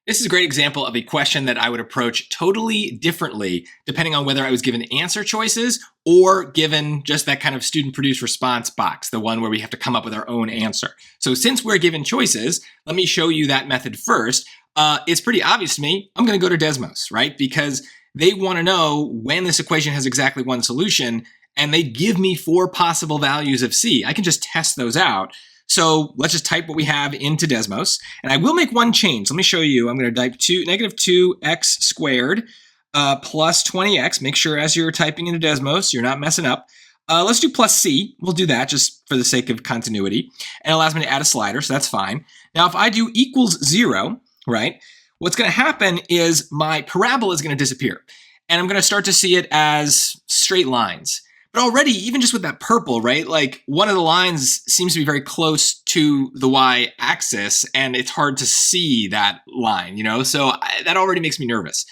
This is a great example of a question that I would approach totally differently depending on whether I was given answer choices or given just that kind of student-produced response box, the one where we have to come up with our own answer. So since we're given choices, let me show you that method first. It's pretty obvious to me. I'm going to go to Desmos, right? Because they want to know when this equation has exactly one solution, and they give me 4 possible values of C. I can just test those out. So let's just type what we have into Desmos. And I will make one change. Let me show you. I'm going to type negative 2x squared plus 20x. Make sure as you're typing into Desmos, you're not messing up. Let's do plus C. We'll do that just for the sake of continuity. And it allows me to add a slider, so that's fine. Now, if I do equals 0, right, what's going to happen is my parabola is going to disappear. And I'm going to start to see it as straight lines. But already, even just with that purple, right, like one of the lines seems to be very close to the y-axis, and it's hard to see that line, you know? So that already makes me nervous.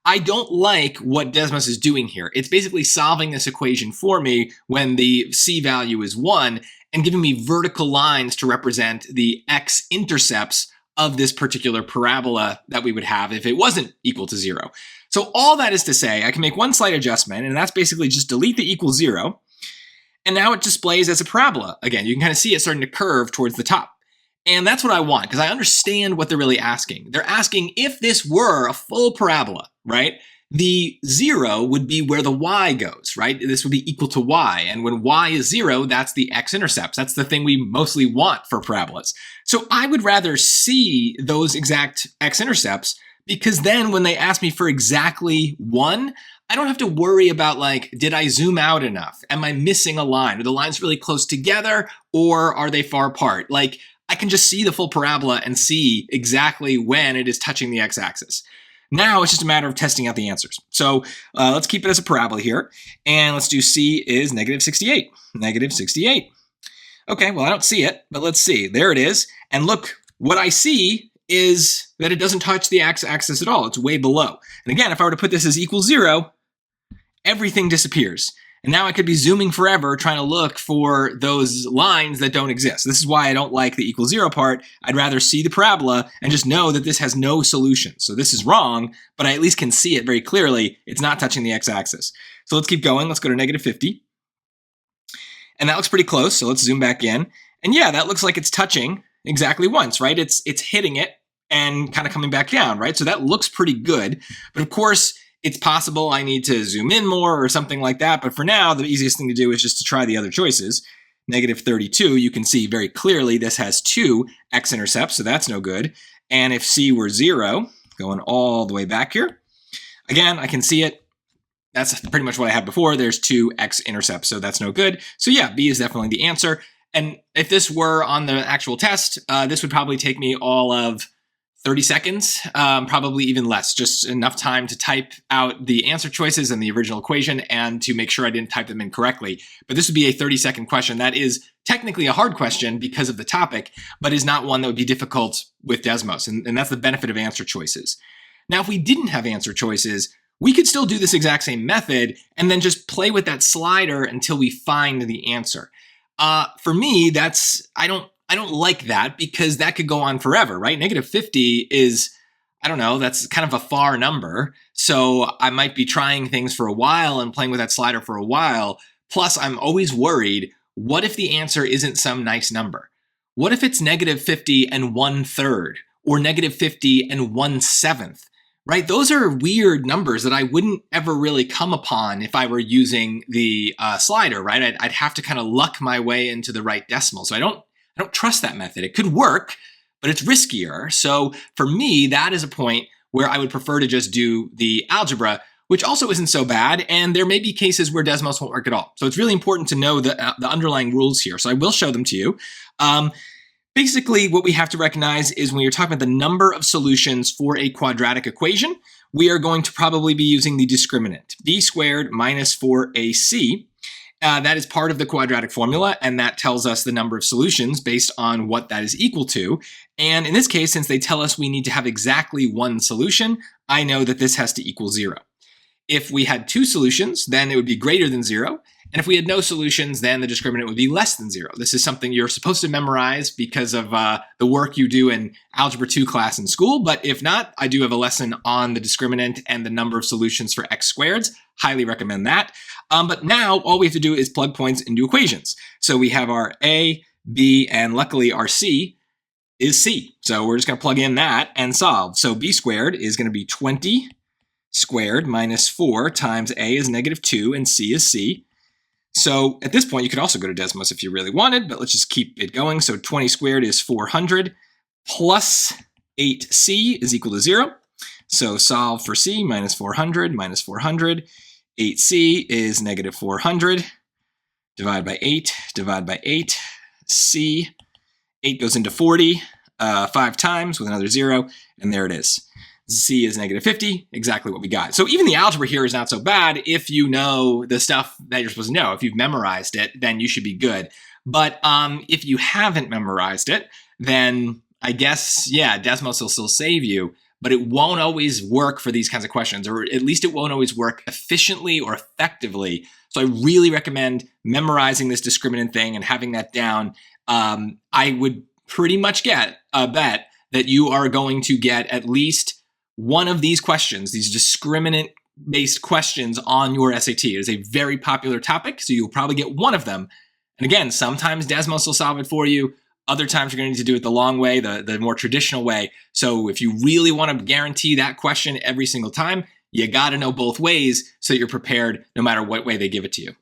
I don't like what Desmos is doing here. It's basically solving this equation for me when the C value is 1 and giving me vertical lines to represent the x-intercepts of this particular parabola that we would have if it wasn't equal to 0. So all that is to say, I can make one slight adjustment, and that's basically just delete the equal 0, and now it displays as a parabola. Again, you can kind of see it starting to curve towards the top. And that's what I want, because I understand what they're really asking. They're asking if this were a full parabola, right? The 0 would be where the y goes, right? This would be equal to y, and when y is 0, that's the x-intercepts. That's the thing we mostly want for parabolas. So I would rather see those exact x-intercepts, because then when they ask me for exactly 1, I don't have to worry about like, did I zoom out enough? Am I missing a line? Are the lines really close together or are they far apart? Like, I can just see the full parabola and see exactly when it is touching the x-axis. Now it's just a matter of testing out the answers. So let's keep it as a parabola here. And let's do C is negative 68. Negative 68. Okay, well, I don't see it, but let's see. There it is. And look, what I see is that it doesn't touch the x-axis at all. It's way below. And again, if I were to put this as equal 0, everything disappears. And now I could be zooming forever trying to look for those lines that don't exist. This is why I don't like the equal 0 part. I'd rather see the parabola and just know that this has no solution. So this is wrong, but I at least can see it very clearly. It's not touching the x-axis. So let's keep going. Let's go to negative 50. And that looks pretty close. So let's zoom back in. And yeah, that looks like it's touching exactly once, right? It's hitting it and kind of coming back down, right? So that looks pretty good. But of course, it's possible I need to zoom in more or something like that. But for now, the easiest thing to do is just to try the other choices. Negative 32, you can see very clearly this has 2 x-intercepts, so that's no good. And if C were 0, going all the way back here, again, I can see it. That's pretty much what I had before. There's 2 x-intercepts, so that's no good. So yeah, B is definitely the answer. And if this were on the actual test, this would probably take me all of 30 seconds, probably even less, just enough time to type out the answer choices and the original equation and to make sure I didn't type them in correctly. But this would be a 30-second question. That is technically a hard question because of the topic, but is not one that would be difficult with Desmos. And that's the benefit of answer choices. Now, if we didn't have answer choices, we could still do this exact same method and then just play with that slider until we find the answer. For me, I don't like that because that could go on forever, right? Negative 50 is, I don't know, that's kind of a far number. So I might be trying things for a while and playing with that slider for a while. Plus, I'm always worried, what if the answer isn't some nice number? What if it's negative 50 and 1/3 or negative 50 and 1/7? Right? Those are weird numbers that I wouldn't ever really come upon if I were using the slider, right? I'd have to kind of luck my way into the right decimal. So I don't trust that method. It could work, but it's riskier. So for me, that is a point where I would prefer to just do the algebra, which also isn't so bad. And there may be cases where Desmos won't work at all. So it's really important to know the underlying rules here. So I will show them to you. Basically, what we have to recognize is when you're talking about the number of solutions for a quadratic equation, we are going to probably be using the discriminant, b squared minus 4ac. That is part of the quadratic formula, and that tells us the number of solutions based on what that is equal to. And in this case, since they tell us we need to have exactly one solution, I know that this has to equal 0. If we had two solutions, then it would be greater than 0. And if we had no solutions, then the discriminant would be less than 0. This is something you're supposed to memorize because of the work you do in Algebra 2 class in school. But if not, I do have a lesson on the discriminant and the number of solutions for x squareds. Highly recommend that. But now all we have to do is plug points into equations. So we have our a, b, and luckily our c is c. So we're just going to plug in that and solve. So b squared is going to be 20 squared minus 4 times a is -2 and c is c. So at this point, you could also go to Desmos if you really wanted, but let's just keep it going. So 20 squared is 400 plus 8c is equal to 0. So solve for c, minus 400 minus 400. 8c is -400. Divide by 8, divide by 8. C, 8 goes into 40 5 times with another 0, and there it is. C is -50, exactly what we got. So even the algebra here is not so bad if you know the stuff that you're supposed to know. If you've memorized it, then you should be good. But if you haven't memorized it, then I guess, yeah, Desmos will still save you, but it won't always work for these kinds of questions, or at least it won't always work efficiently or effectively. So I really recommend memorizing this discriminant thing and having that down. I would pretty much get a bet that you are going to get at least one of these questions, these discriminant-based questions on your SAT. It is a very popular topic, so you'll probably get one of them. And again, sometimes Desmos will solve it for you. Other times you're going to need to do it the long way, the more traditional way. So if you really want to guarantee that question every single time, you got to know both ways so that you're prepared no matter what way they give it to you.